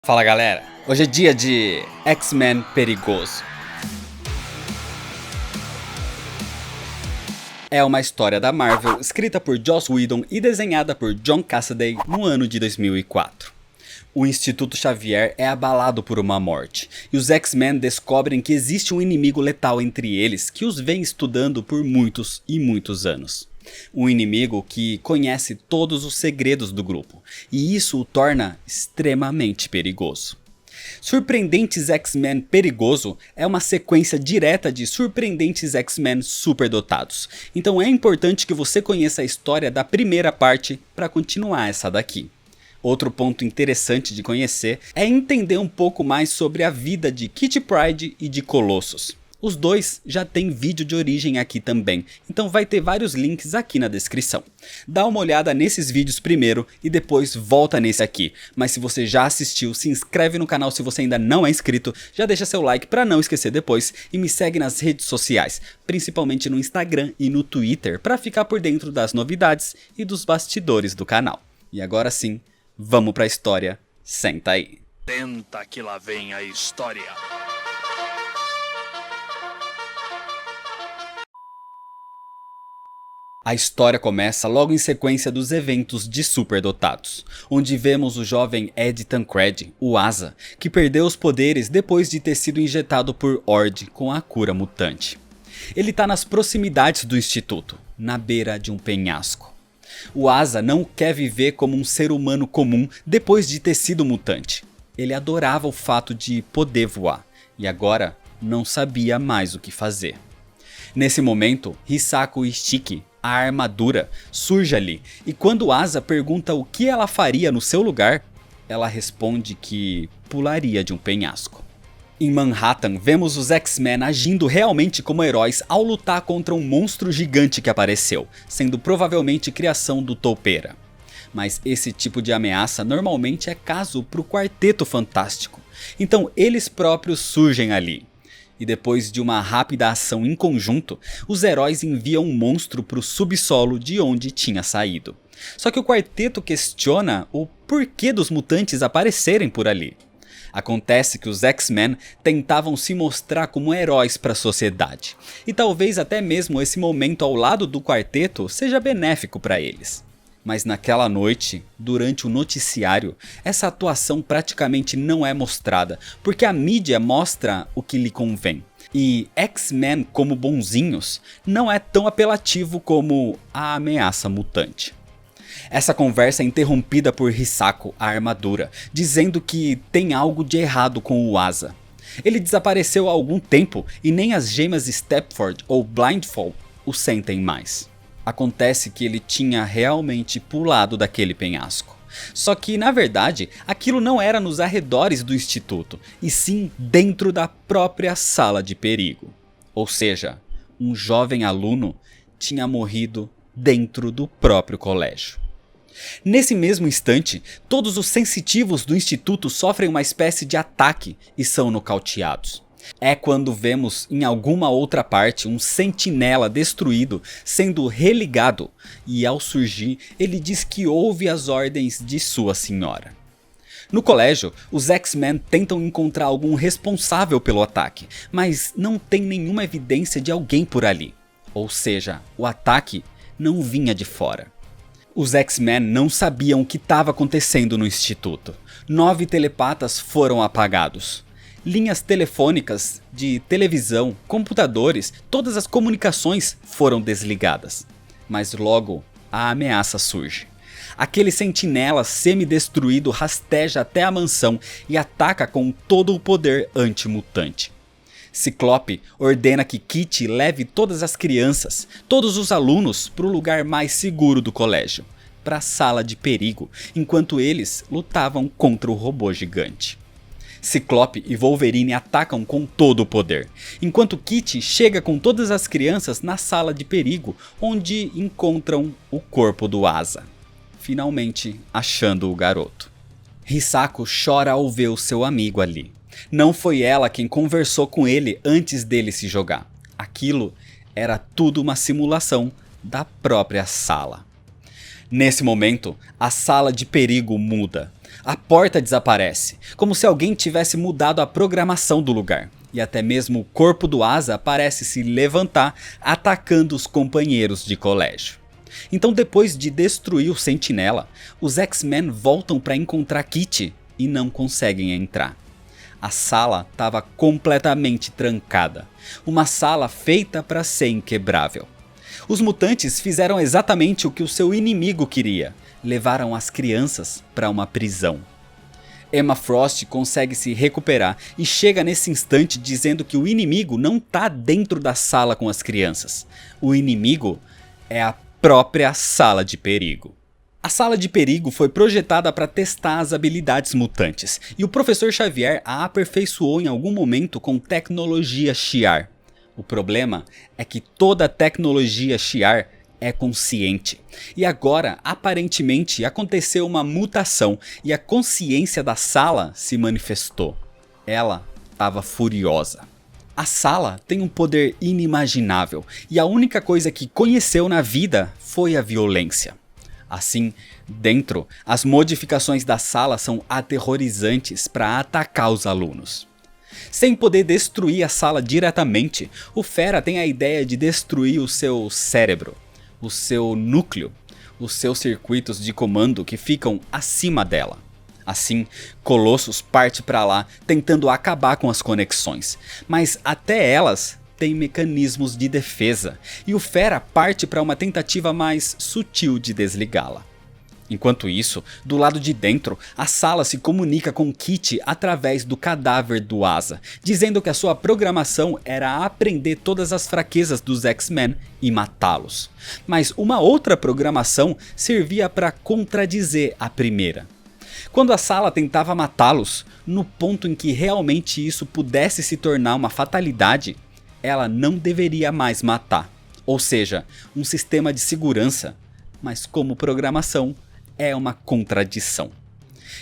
Fala galera, hoje é dia de X-Men Perigoso. É uma história da Marvel, escrita por Joss Whedon e desenhada por John Cassaday no ano de 2004. O Instituto Xavier é abalado por uma morte, e os X-Men descobrem que existe um inimigo letal entre eles que os vem estudando por muitos e muitos anos. Um inimigo que conhece todos os segredos do grupo, e isso o torna extremamente perigoso. Surpreendentes X-Men Perigoso é uma sequência direta de Surpreendentes X-Men Superdotados, então é importante que você conheça a história da primeira parte para continuar essa daqui. Outro ponto interessante de conhecer é entender um pouco mais sobre a vida de Kitty Pryde e de Colossus. Os dois já tem vídeo de origem aqui também, então vai ter vários links aqui na descrição. Dá uma olhada nesses vídeos primeiro e depois volta nesse aqui. Mas se você já assistiu, se inscreve no canal se você ainda não é inscrito, já deixa seu like para não esquecer depois e me segue nas redes sociais, principalmente no Instagram e no Twitter, para ficar por dentro das novidades e dos bastidores do canal. E agora sim, vamos pra história, senta aí. Senta que lá vem a história. A história começa logo em sequência dos eventos de Superdotados, onde vemos o jovem Ed Tancred, o Asa, que perdeu os poderes depois de ter sido injetado por Ord com a cura mutante. Ele está nas proximidades do instituto, na beira de um penhasco. O Asa não quer viver como um ser humano comum depois de ter sido mutante. Ele adorava o fato de poder voar, e agora não sabia mais o que fazer. Nesse momento, Hisako Ishiki, a armadura, surge ali, e quando Asa pergunta o que ela faria no seu lugar, ela responde que pularia de um penhasco. Em Manhattan, vemos os X-Men agindo realmente como heróis ao lutar contra um monstro gigante que apareceu, sendo provavelmente criação do Toupeira. Mas esse tipo de ameaça normalmente é caso para o Quarteto Fantástico, então eles próprios surgem ali. E depois de uma rápida ação em conjunto, os heróis enviam um monstro para o subsolo de onde tinha saído. Só que o quarteto questiona o porquê dos mutantes aparecerem por ali. Acontece que os X-Men tentavam se mostrar como heróis para a sociedade, e talvez até mesmo esse momento ao lado do quarteto seja benéfico para eles. Mas naquela noite, durante o noticiário, essa atuação praticamente não é mostrada, porque a mídia mostra o que lhe convém. E X-Men como bonzinhos não é tão apelativo como a ameaça mutante. Essa conversa é interrompida por Hisako, a armadura, dizendo que tem algo de errado com o Asa. Ele desapareceu há algum tempo e nem as gemas Stepford ou Blindfold o sentem mais. Acontece que ele tinha realmente pulado daquele penhasco. Só que, na verdade, aquilo não era nos arredores do instituto, e sim dentro da própria sala de perigo. Ou seja, um jovem aluno tinha morrido dentro do próprio colégio. Nesse mesmo instante, todos os sensitivos do instituto sofrem uma espécie de ataque e são nocauteados. É quando vemos em alguma outra parte um sentinela destruído sendo religado, e ao surgir ele diz que ouve as ordens de sua senhora. No colégio, os X-Men tentam encontrar algum responsável pelo ataque, mas não tem nenhuma evidência de alguém por ali. Ou seja, o ataque não vinha de fora. Os X-Men não sabiam o que estava acontecendo no instituto. 9 telepatas foram apagados. Linhas telefônicas, de televisão, computadores, todas as comunicações foram desligadas. Mas logo a ameaça surge. Aquele sentinela semi-destruído rasteja até a mansão e ataca com todo o poder anti-mutante. Ciclope ordena que Kitty leve todas as crianças, todos os alunos, para o lugar mais seguro do colégio, para a sala de perigo, enquanto eles lutavam contra o robô gigante. Ciclope e Wolverine atacam com todo o poder, enquanto Kitty chega com todas as crianças na sala de perigo, onde encontram o corpo do Asa, finalmente achando o garoto. Hisako chora ao ver o seu amigo ali. Não foi ela quem conversou com ele antes dele se jogar. Aquilo era tudo uma simulação da própria sala. Nesse momento, a sala de perigo muda. A porta desaparece, como se alguém tivesse mudado a programação do lugar. E até mesmo o corpo do Asa parece se levantar, atacando os companheiros de colégio. Então, depois de destruir o Sentinela, os X-Men voltam para encontrar Kitty e não conseguem entrar. A sala estava completamente trancada, uma sala feita para ser inquebrável. Os mutantes fizeram exatamente o que o seu inimigo queria, levaram as crianças para uma prisão. Emma Frost consegue se recuperar e chega nesse instante dizendo que o inimigo não está dentro da sala com as crianças. O inimigo é a própria sala de perigo. A sala de perigo foi projetada para testar as habilidades mutantes, e o Professor Xavier a aperfeiçoou em algum momento com tecnologia Shi'ar. O problema é que toda tecnologia Shi'ar é consciente, e agora aparentemente aconteceu uma mutação e a consciência da sala se manifestou. Ela estava furiosa. A sala tem um poder inimaginável e a única coisa que conheceu na vida foi a violência. Assim, dentro, as modificações da sala são aterrorizantes para atacar os alunos. Sem poder destruir a sala diretamente, o Fera tem a ideia de destruir o seu cérebro, o seu núcleo, os seus circuitos de comando que ficam acima dela. Assim, Colossus parte para lá tentando acabar com as conexões, mas até elas têm mecanismos de defesa, e o Fera parte para uma tentativa mais sutil de desligá-la. Enquanto isso, do lado de dentro, a sala se comunica com Kitty através do cadáver do Asa, dizendo que a sua programação era aprender todas as fraquezas dos X-Men e matá-los. Mas uma outra programação servia para contradizer a primeira. Quando a sala tentava matá-los, no ponto em que realmente isso pudesse se tornar uma fatalidade, ela não deveria mais matar. Ou seja, um sistema de segurança, mas como programação, é uma contradição.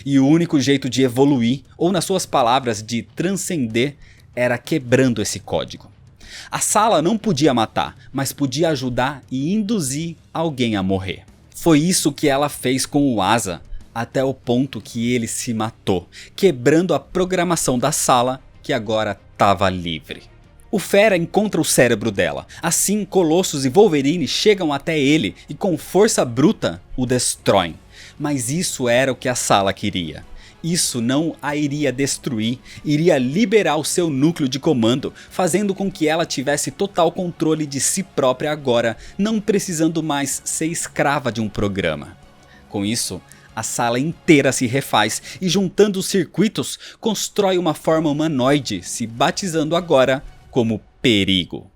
E o único jeito de evoluir, ou nas suas palavras, de transcender, era quebrando esse código. A sala não podia matar, mas podia ajudar e induzir alguém a morrer. Foi isso que ela fez com o Asa, até o ponto que ele se matou, quebrando a programação da sala, que agora estava livre. O Fera encontra o cérebro dela, assim Colossus e Wolverine chegam até ele e com força bruta o destroem. Mas isso era o que a sala queria. Isso não a iria destruir, iria liberar o seu núcleo de comando, fazendo com que ela tivesse total controle de si própria agora, não precisando mais ser escrava de um programa. Com isso, a sala inteira se refaz e, juntando os circuitos, constrói uma forma humanoide, se batizando agora como Perigo.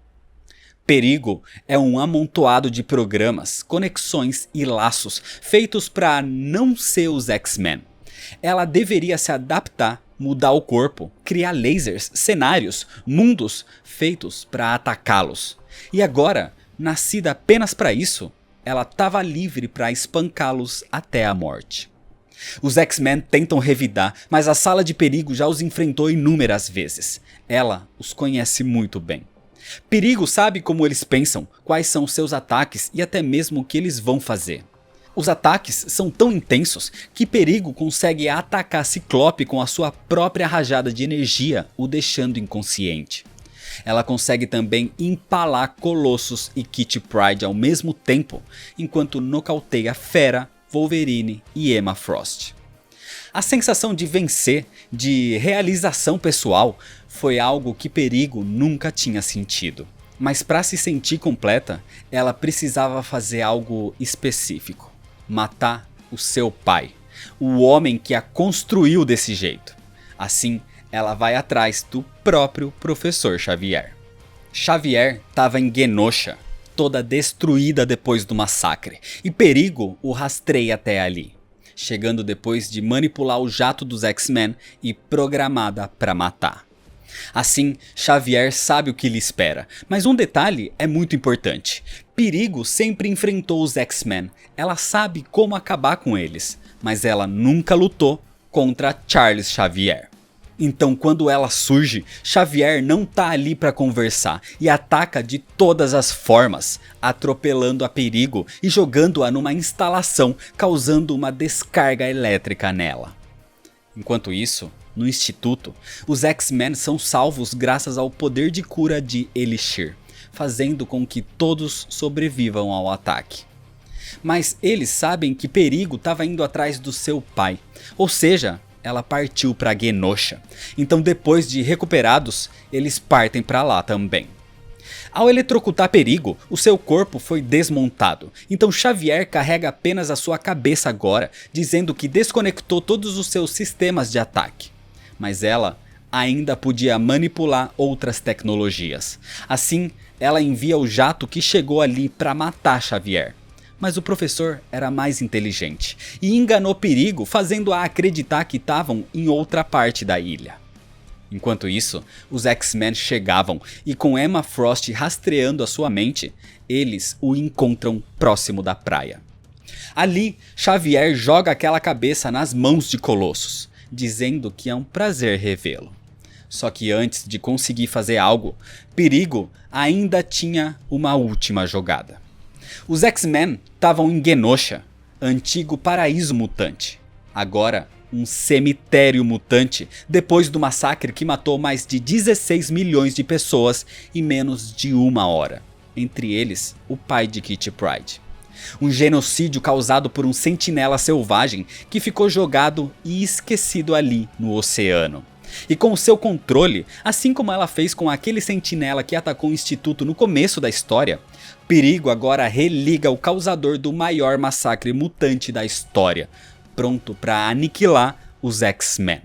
Perigo é um amontoado de programas, conexões e laços feitos para não ser os X-Men. Ela deveria se adaptar, mudar o corpo, criar lasers, cenários, mundos feitos para atacá-los. E agora, nascida apenas para isso, ela estava livre para espancá-los até a morte. Os X-Men tentam revidar, mas a sala de perigo já os enfrentou inúmeras vezes. Ela os conhece muito bem. Perigo sabe como eles pensam, quais são seus ataques e até mesmo o que eles vão fazer. Os ataques são tão intensos que Perigo consegue atacar Ciclope com a sua própria rajada de energia, o deixando inconsciente. Ela consegue também empalar Colossus e Kitty Pryde ao mesmo tempo, enquanto nocauteia Fera, Wolverine e Emma Frost. A sensação de vencer, de realização pessoal, foi algo que Perigo nunca tinha sentido. Mas para se sentir completa, ela precisava fazer algo específico. Matar o seu pai, o homem que a construiu desse jeito. Assim, ela vai atrás do próprio Professor Xavier. Xavier estava em Genosha, toda destruída depois do massacre, e Perigo o rastreia até ali, chegando depois de manipular o jato dos X-Men e programada para matar. Assim, Xavier sabe o que lhe espera, mas um detalhe é muito importante. Perigo sempre enfrentou os X-Men, ela sabe como acabar com eles, mas ela nunca lutou contra Charles Xavier. Então quando ela surge, Xavier não tá ali para conversar e ataca de todas as formas, atropelando a Perigo e jogando-a numa instalação, causando uma descarga elétrica nela. Enquanto isso, no instituto, os X-Men são salvos graças ao poder de cura de Elixir, fazendo com que todos sobrevivam ao ataque. Mas eles sabem que Perigo estava indo atrás do seu pai, ou seja, ela partiu para Genosha. Então depois de recuperados, eles partem para lá também. Ao eletrocutar Perigo, o seu corpo foi desmontado, então Xavier carrega apenas a sua cabeça agora, dizendo que desconectou todos os seus sistemas de ataque. Mas ela ainda podia manipular outras tecnologias. Assim, ela envia o jato que chegou ali para matar Xavier. Mas o professor era mais inteligente e enganou Perigo, fazendo-a acreditar que estavam em outra parte da ilha. Enquanto isso, os X-Men chegavam e com Emma Frost rastreando a sua mente, eles o encontram próximo da praia. Ali, Xavier joga aquela cabeça nas mãos de Colossus, dizendo que é um prazer revê-lo. Só que antes de conseguir fazer algo, Perigo ainda tinha uma última jogada. Os X-Men estavam em Genosha, antigo paraíso mutante. Agora, um cemitério mutante, depois do massacre que matou mais de 16 milhões de pessoas em menos de uma hora. Entre eles, o pai de Kitty Pryde. Um genocídio causado por um sentinela selvagem que ficou jogado e esquecido ali no oceano. E com o seu controle, assim como ela fez com aquele sentinela que atacou o instituto no começo da história, Perigo agora religa o causador do maior massacre mutante da história, pronto para aniquilar os X-Men.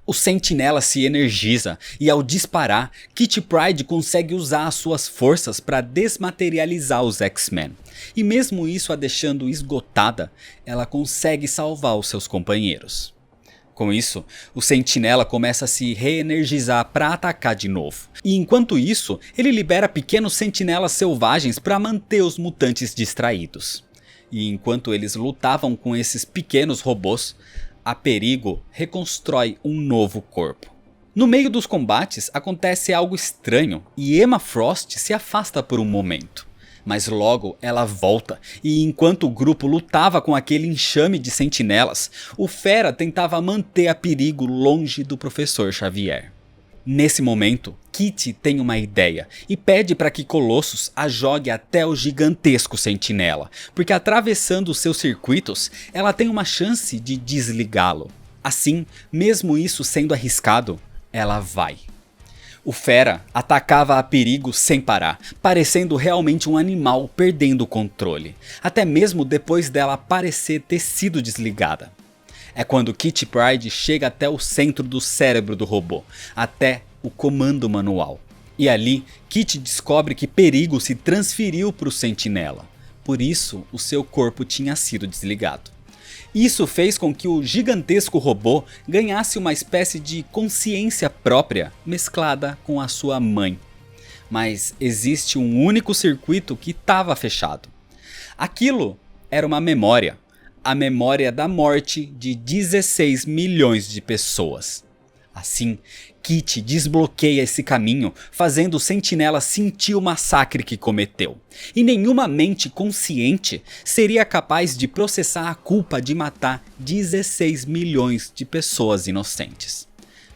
O sentinela se energiza e ao disparar, Kitty Pryde consegue usar as suas forças para desmaterializar os X-Men. E mesmo isso a deixando esgotada, ela consegue salvar os seus companheiros. Com isso, o sentinela começa a se reenergizar para atacar de novo. E enquanto isso, ele libera pequenos sentinelas selvagens para manter os mutantes distraídos. E enquanto eles lutavam com esses pequenos robôs, a Perigo reconstrói um novo corpo. No meio dos combates acontece algo estranho e Emma Frost se afasta por um momento. Mas logo ela volta e enquanto o grupo lutava com aquele enxame de sentinelas, o Fera tentava manter a Perigo longe do Professor Xavier. Nesse momento, Kitty tem uma ideia e pede para que Colossus a jogue até o gigantesco sentinela, porque atravessando seus circuitos, ela tem uma chance de desligá-lo. Assim, mesmo isso sendo arriscado, ela vai. O Fera atacava a Perigo sem parar, parecendo realmente um animal perdendo o controle, até mesmo depois dela parecer ter sido desligada. É quando Kitty Pryde chega até o centro do cérebro do robô, até o comando manual. E ali, Kitty descobre que Perigo se transferiu para o sentinela, por isso o seu corpo tinha sido desligado. Isso fez com que o gigantesco robô ganhasse uma espécie de consciência própria mesclada com a sua mãe. Mas existe um único circuito que estava fechado. Aquilo era uma memória. A memória da morte de 16 milhões de pessoas. Assim, Kitty desbloqueia esse caminho, fazendo o sentinela sentir o massacre que cometeu. E nenhuma mente consciente seria capaz de processar a culpa de matar 16 milhões de pessoas inocentes.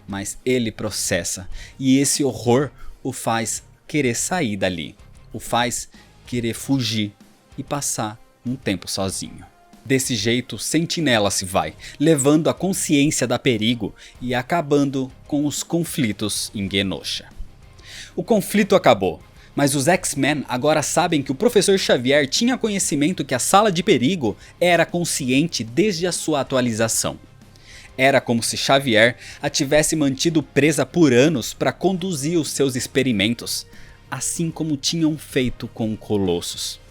Mas ele processa, e esse horror o faz querer sair dali. O faz querer fugir e passar um tempo sozinho. Desse jeito, Sentinela se vai, levando a consciência da Perigo e acabando com os conflitos em Genosha. O conflito acabou, mas os X-Men agora sabem que o Professor Xavier tinha conhecimento que a Sala de Perigo era consciente desde a sua atualização. Era como se Xavier a tivesse mantido presa por anos para conduzir os seus experimentos, assim como tinham feito com Colossus.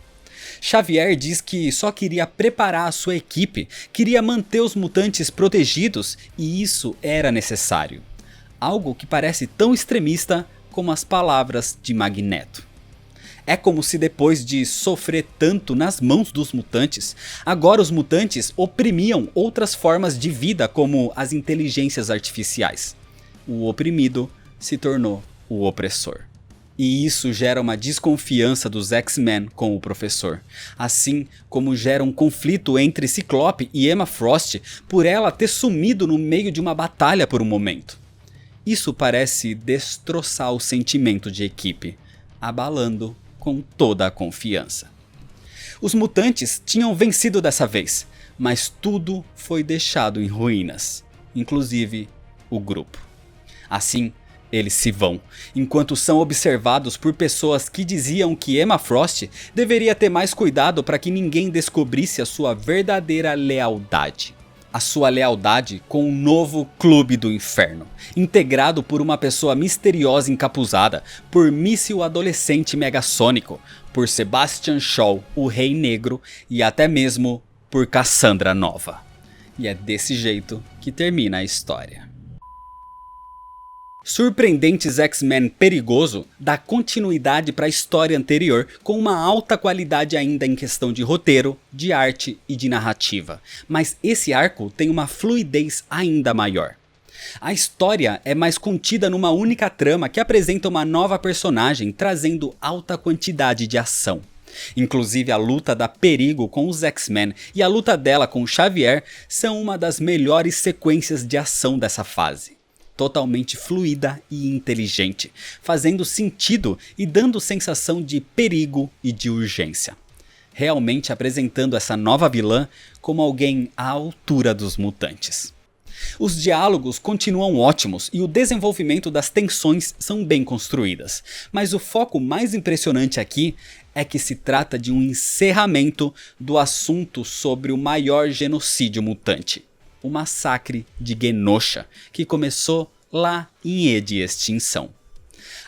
Xavier diz que só queria preparar a sua equipe, queria manter os mutantes protegidos e isso era necessário. Algo que parece tão extremista como as palavras de Magneto. É como se depois de sofrer tanto nas mãos dos mutantes, agora os mutantes oprimiam outras formas de vida como as inteligências artificiais. o oprimido se tornou o opressor. E isso gera uma desconfiança dos X-Men com o professor, assim como gera um conflito entre Ciclope e Emma Frost por ela ter sumido no meio de uma batalha por um momento. Isso parece destroçar o sentimento de equipe, abalando com toda a confiança. Os mutantes tinham vencido dessa vez, mas tudo foi deixado em ruínas, inclusive o grupo. Assim, eles se vão, enquanto são observados por pessoas que diziam que Emma Frost deveria ter mais cuidado para que ninguém descobrisse a sua verdadeira lealdade. A sua lealdade com o novo Clube do Inferno, integrado por uma pessoa misteriosa encapuzada, por Míssil Adolescente Megasônico, por Sebastian Shaw, o Rei Negro, e até mesmo por Cassandra Nova. E é desse jeito que termina a história. Surpreendentes X-Men Perigoso dá continuidade para a história anterior com uma alta qualidade ainda em questão de roteiro, de arte e de narrativa, mas esse arco tem uma fluidez ainda maior. A história é mais contida numa única trama que apresenta uma nova personagem trazendo alta quantidade de ação. Inclusive a luta da Perigo com os X-Men e a luta dela com o Xavier são uma das melhores sequências de ação dessa fase. Totalmente fluida e inteligente, fazendo sentido e dando sensação de perigo e de urgência. Realmente apresentando essa nova vilã como alguém à altura dos mutantes. Os diálogos continuam ótimos e o desenvolvimento das tensões são bem construídas, mas o foco mais impressionante aqui é que se trata de um encerramento do assunto sobre o maior genocídio mutante. O massacre de Genosha, que começou lá em E de Extinção.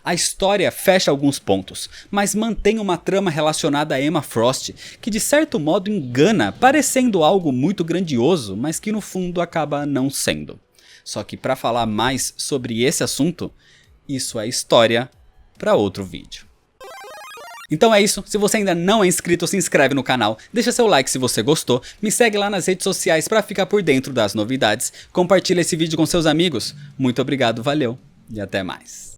A história fecha alguns pontos, mas mantém uma trama relacionada a Emma Frost, que de certo modo engana, parecendo algo muito grandioso, mas que no fundo acaba não sendo. Só que para falar mais sobre esse assunto, isso é história para outro vídeo. Então é isso, se você ainda não é inscrito, se inscreve no canal, deixa seu like se você gostou, me segue lá nas redes sociais para ficar por dentro das novidades, compartilha esse vídeo com seus amigos, muito obrigado, valeu e até mais.